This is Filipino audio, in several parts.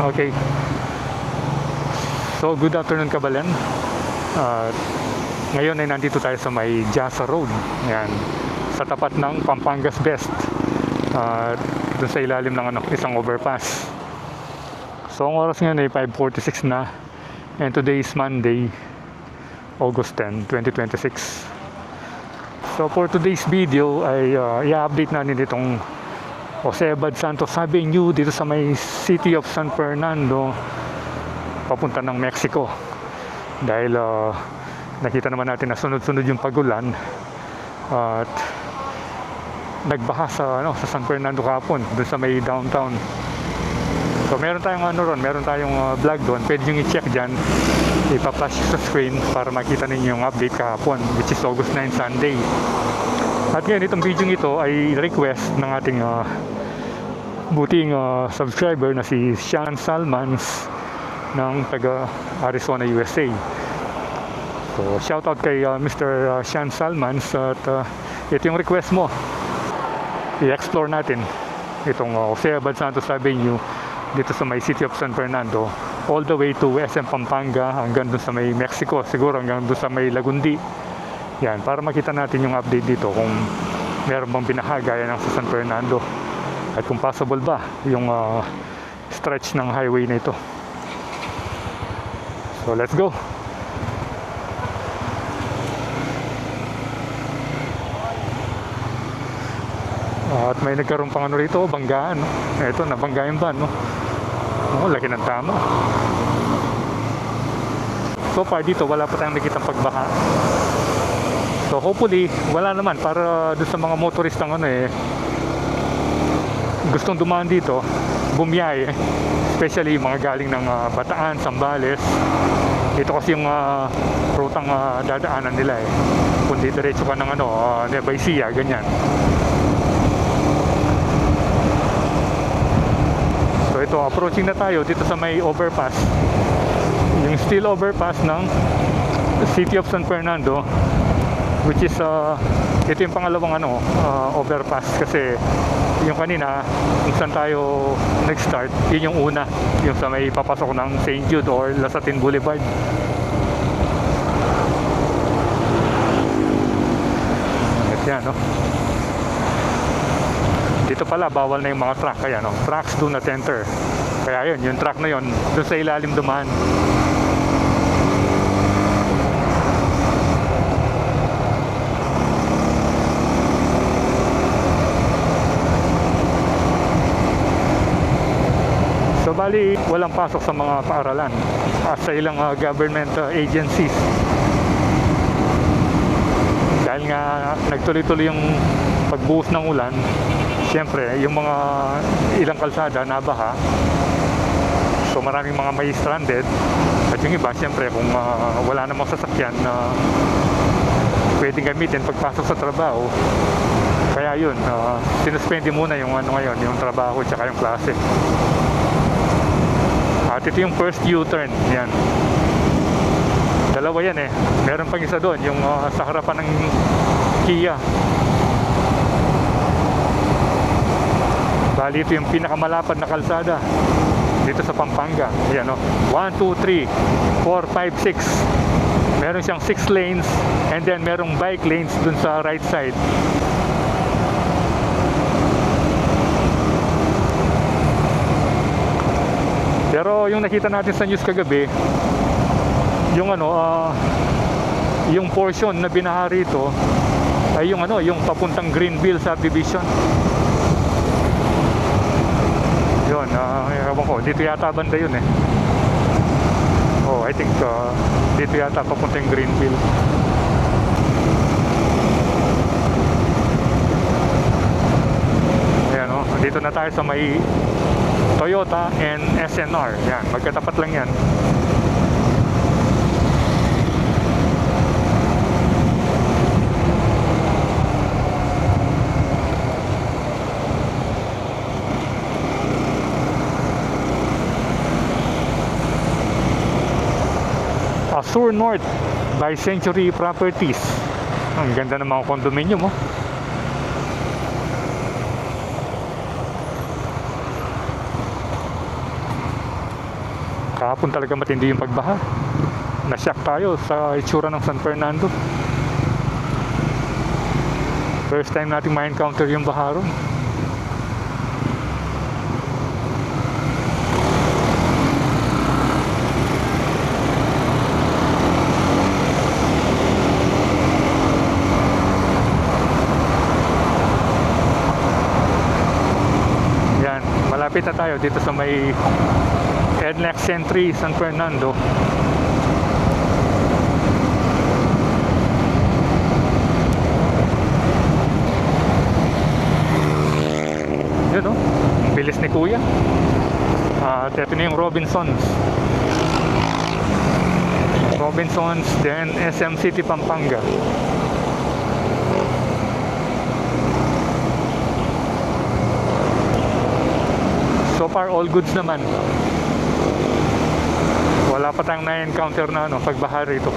Okay. So, good afternoon Kabalen. Ngayon ay nandito tayo sa may Jasa Road. Yan. Sa tapat ng Pampangas Best. Doon sa ilalim ng isang overpass. So, ang oras ngayon ay 5:46 na. And today is Monday, August 10, 2026. So, for today's video ay i-update natin itong Jose Abad Santos Avenue dito sa may City of San Fernando papunta ng Mexico. Dahil nakita naman natin na sunod-sunod yung pagulan at nagbaha sa San Fernando kahapon doon sa may downtown. So meron tayong meron tayong vlog doon. Pwede nyo i-check dyan, ipa-flash sa screen para makita ninyo yung update kahapon, which is August 9, Sunday. At ngayon itong video ito ay request ng ating buting subscriber na si Sean Salmans ng taga Arizona, USA. So shoutout kay Mr. Sean Salmans at ito yung request mo. I-explore natin itong Jose Abad Santos Avenue dito sa may City of San Fernando all the way to SM Pampanga hanggang dun sa may Mexico, siguro hanggang dun sa may Lagundi. Yan, para makita natin yung update dito kung meron bang binahagaya ng sa San Fernando at kung possible ba yung stretch ng highway na ito. So let's go. At may nagkaroon pang rito, banggaan, no? Ito, nabangga yung van, no? Oh, laki ng tama. So far dito, wala pa tayong nakitang pagbaha. So hopefully, wala naman para doon sa mga motoristang gustong dumaan dito, bumiyahe. Especially mga galing ng Bataan, Zambales. Ito kasi yung rutang dadaanan nila Kundi diretso ka ng Nueva Ecija, ganyan. So ito, approaching na tayo dito sa may overpass. Yung steel overpass ng City of San Fernando, which is ito yung pangalawang overpass kasi yung kanina kung saan tayo nag-start, yun yung una, yung sa may papasok ng St. Jude or Lasatin Boulevard. At yan, no? Dito pala bawal na yung mga truck, kaya trucks do not enter. Kaya yun, yung truck na yun doon sa ilalim dumaan. So bali, walang pasok sa mga paaralan at sa ilang government agencies. Dahil nga nagtuloy-tuloy yung pagbuhos ng ulan, siyempre yung mga ilang kalsada nabaha. So maraming mga may stranded. At yung iba, siyempre kung wala namang sasakyan na pwedeng gamitin pagpasok sa trabaho, kaya yun, sinuspende muna yung ngayon, yung trabaho at yung klase. At ito yung first U-turn, yan. Dalawa yan Meron pang isa doon, yung sa harapan ng Kia. Bali ito yung pinakamalapad na kalsada dito sa Pampanga. Yan 1, 2, 3, 4, 5, 6. Meron siyang 6 lanes and then merong bike lanes dun sa right side. Pero yung nakita natin sa news kagabi, yung yung portion na binaha rito ay yung papuntang Greenville subdivision. Yun, ewan ko, dito yata banda yun Oh, I think dito yata papuntang Greenville. Ayan dito na tayo sa may Toyota and SNR. Yan, magkatapat lang yan. Sur North by Century Properties. Ang ganda ng mga condominium kung talaga matindi yung pagbaha. Na-shock tayo sa itsura ng San Fernando. First time natin ma-encounter yung baha ron. Yan, malapit na tayo dito sa may NLEX Entry San Fernando. Yun o, ang bilis ni Kuya. At ito na yung Robinsons, then SM City Pampanga. So far all goods naman. Wala pa tayong na-encounter na pagbaha rito.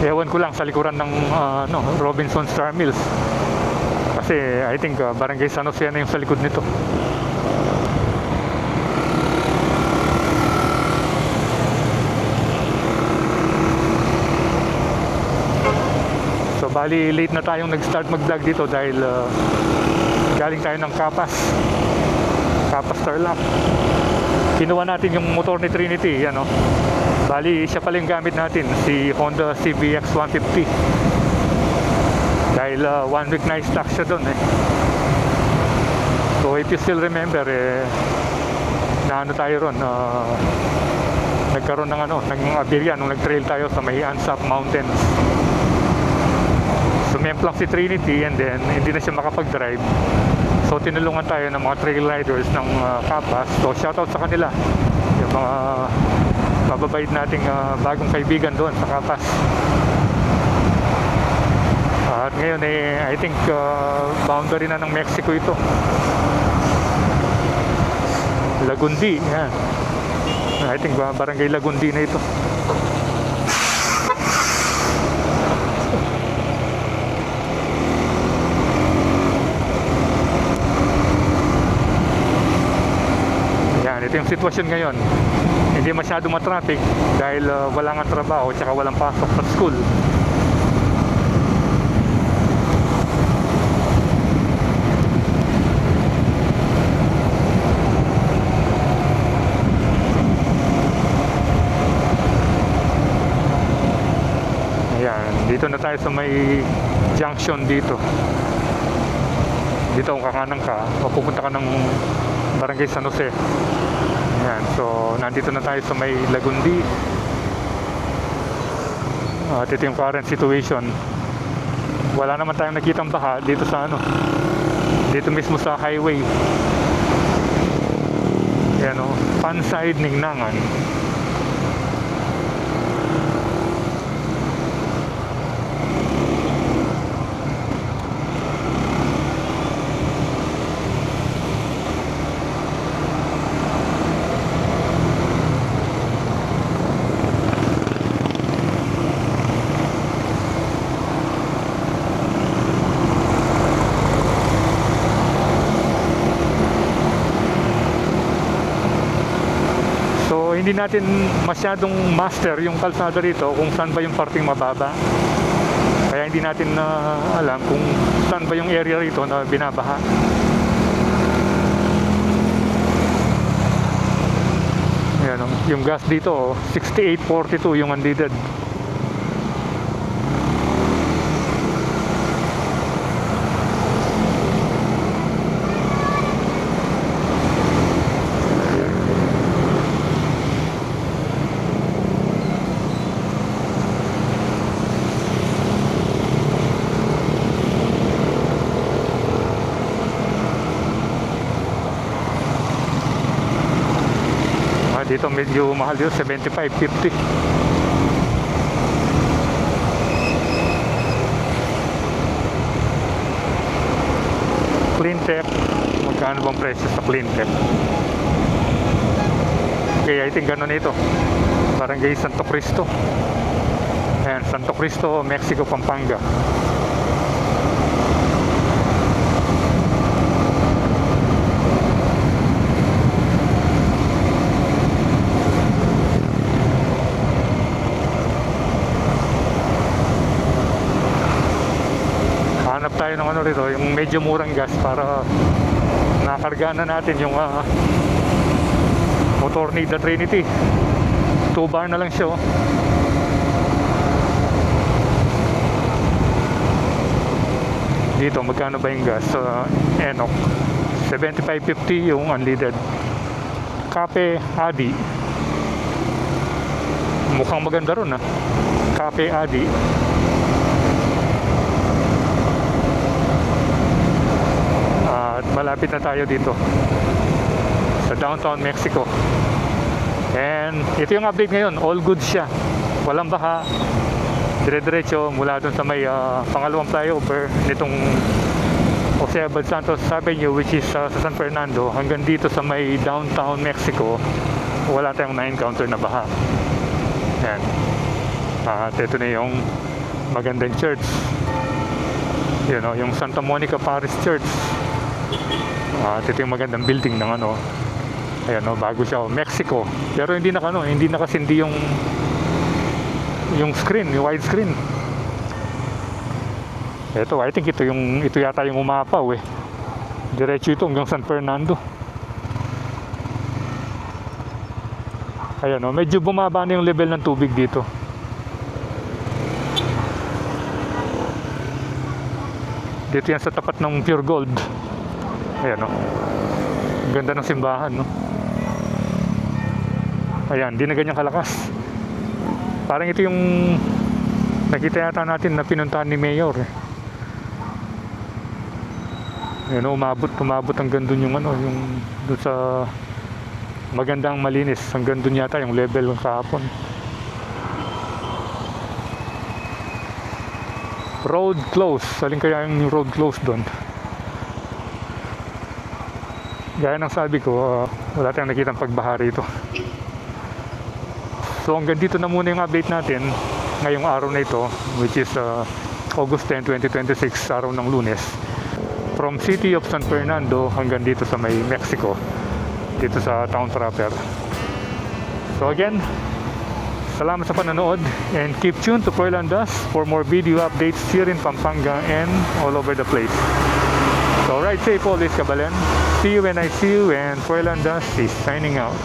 Ewan ko lang sa likuran ng Robinson Star Mills. Kasi I think Barangay San Jose na yung sa likod nito. So bali late na tayong nag-start mag-vlog dito dahil galing tayo ng Capas Tarlac. Kinuha natin yung motor ni Trinity, bali siya pala yung gamit natin, si Honda CBX 150. Dahil 1 week na stock siya doon So if you still remember, tayo ron, nagkaroon ng aberya nung nag-trail tayo sa may Ansap Mountains. Sumemplang si Trinity and then hindi na siya makapag-drive. So tinulungan tayo ng mga trail riders ng Capas. So shoutout sa kanila, yung mga mababait nating bagong kaibigan doon sa Capas. At ngayon I think boundary na ng Mexico ito. Lagundi, yan. I think Barangay Lagundi na ito. Yan, ito yung sitwasyon ngayon. Hindi masyado matraffic dahil wala nga trabaho tsaka walang pasok sa school. Dito na tayo sa may junction dito. Dito kung kakanan ka o pupunta ka ng Barangay San Jose. Ayan, so nandito na tayo sa may Lagundi. At ito yung current situation. Wala naman tayong nakitang baha dito sa dito mismo sa highway. Ayan Panside Ningnangan. Hindi natin masyadong master yung kalsada rito kung saan ba yung parting mababa. Kaya hindi natin alam kung saan ba yung area rito na binabaha. Ayan, yung gas dito 68.42 yung unleaded. Dito medyo mahal dito, 75.50. Cleantech, magkano bang presyo sa Cleantech? Okay, I think gano'n ito. Barangay Santo Cristo. Ayan, Santo Cristo, Mexico, Pampanga. tayo ng ano rito, yung medyo murang gas para nakargaan na natin yung motor ni The Trinity. 2 bar na lang siya, oh. Dito magkano ba yung gas sa ENOC? 75.50 yung unleaded. Cafe Adi, mukhang maganda ron, Cafe Adi. At malapit na tayo dito sa downtown Mexico. And ito yung update ngayon, all good siya, walang baha, dire-diretso mula dun sa may pangalawang flyover nitong Jose Abad Santos Avenue, which is sa San Fernando, hanggang dito sa may downtown Mexico, wala tayong na-encounter na baha. Yan. At ito na yung magandang church, you know, yung Santa Monica Parish Church. At ito yung magandang building ng ano, ayan, no, bago siya, Mexico, pero hindi nakasindi yung screen, yung widescreen. Ito, I think ito yata yung umapaw, diretso ito hanggang San Fernando. Ayan, no, medyo bumaba na yung level ng tubig dito. Dito yan sa tapat ng Pure Gold. Ayan, no, ganda ng simbahan, no. Ayan, di na ganyan kalakas. Parang ito yung nakita yata natin na pinuntahan ni Mayor, Ayan, umabot hanggang dun yung ano, yung dun sa magandang malinis, hanggang dun yata yung level kahapon. Road close. Alin kaya yung road close dun? Gaya ng sabi ko, wala tayong nakitang pagbaha rito. So hanggang dito na muna yung update natin ngayong araw na ito, which is August 10, 2026, araw ng Lunes, from City of San Fernando hanggang dito sa may Mexico, dito sa town proper. So again, salamat sa panonood, and keep tuned to Froilan Does for more video updates here in Pampanga and all over the place. So ride safe always, Kabalen. See you when I see you, and Froilan Does is signing out.